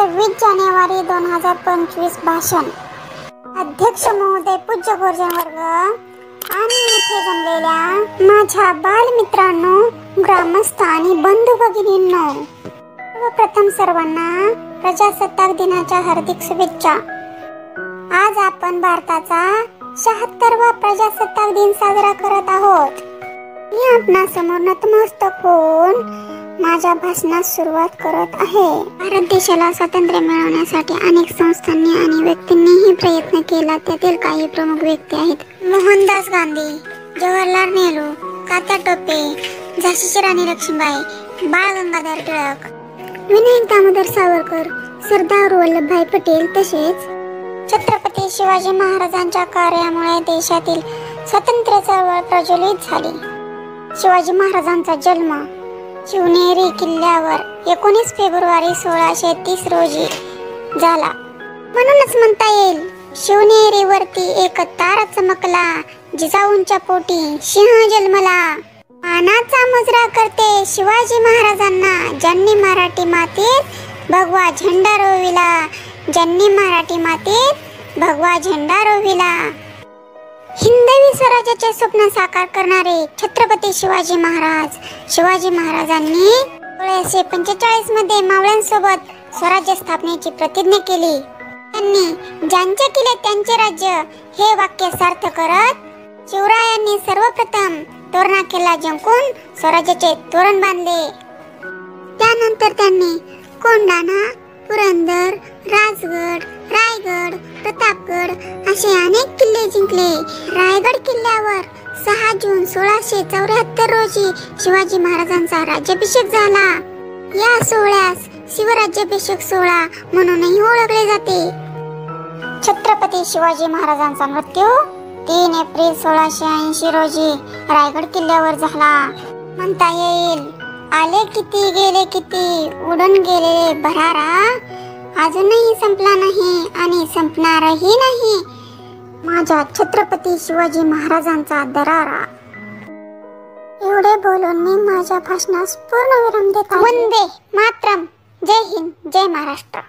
20 जानेवारी 2025 भाषण. अध्यक्ष महोदय, पूज्य गुरुजन वर्ग आणि इथे जमलेल्या माझ्या बालमित्रांनो, ग्रामस्थ आणि बंधू भगिनींनो, सर्वप्रथम सर्वांना प्रजासत्ताक दिनाच्या हार्दिक शुभेच्छा. आज आपण भारताचा 76वा प्रजासत्ताक दिन साजरा करत आहोत. मी आपणासमोर नतमस्तक होऊन माझ्या भाषणास सुरुवात करत आहे. भारत देशाला स्वातंत्र्य मिळवण्यासाठी अनेक संस्थांनी आणि व्यक्तींनीही प्रयत्न केला. त्यातील काही प्रमुख व्यक्ती आहेत: मोहनदास गांधी, जवाहरलाल नेहरू, तात्या टोपे, झाशीची राणी लक्ष्मीबाई, बाळ गंगाधर टिळक, विनायक दामोदर सावरकर, सरदार वल्लभभाई पटेल तसेच छत्रपती शिवाजी महाराजांच्या कार्यामुळे देशातील स्वातंत्र्य चळवळ प्रज्वलित झाली. शिवाजी महाराजांचा जन्म शिवनेरी किल्ल्यावर 19 फेब्रुवारी 1630 रोजी झाला. म्हणूनच म्हणता येईल, शिवनेरीवरती एक तारा चमकला, जिजाऊंच्या पोटी सिंह जन्मला. मानाचा मुजरा करते शिवाजी महाराजांना, ज्यांनी मराठी मातीत भगवा झेंडा रोविला, ज्यांनी मराठी मातीत भगवा झेंडा रोविला. हिंदवी स्वराज्याचे स्वप्न साकार करणारे छत्रपती शिवाजी महाराज. शिवाजी महाराजांनी 1645 मध्ये मावळ्यांसोबत स्वराज्य स्थापनेची प्रतिज्ञा केली. त्यांनी ज्यांचे केले त्यांचे राज्य हे वाक्य सार्थ करत शिवरायांनी सर्वप्रथम तोरणा किल्ला जिंकून स्वराज्याचे तोरण बांधले. त्यानंतर त्यांनी कोंढाणा, पुरंदर, राजगड, रायगड, प्रतापगड असे अनेक किल्ले जिंकले. रायगड किल्ल्यावर 6 जून 1674 रोजी शिवाजी महाराजांचा राज्याभिषेक झाला. या सोहळ्यास शिवराज्याभिषेक सोहळा म्हणूनही ओळखले जाते. छत्रपती शिवाजी महाराजांचा मृत्यू 3 एप्रिल 1680 रोजी रायगड किल्ल्यावर झाला. म्हणता येईल, आले किती गेले किती, उडून गेलेले भरारा अजूनही संपला नाही आणि संपणारही नाही माझ्या छत्रपती शिवाजी महाराजांचा दरारा. एवढे बोलून मी माझ्या भाषणास पूर्ण विराम देत आहे. वंदे मातरम. जय हिंद, जय महाराष्ट्र.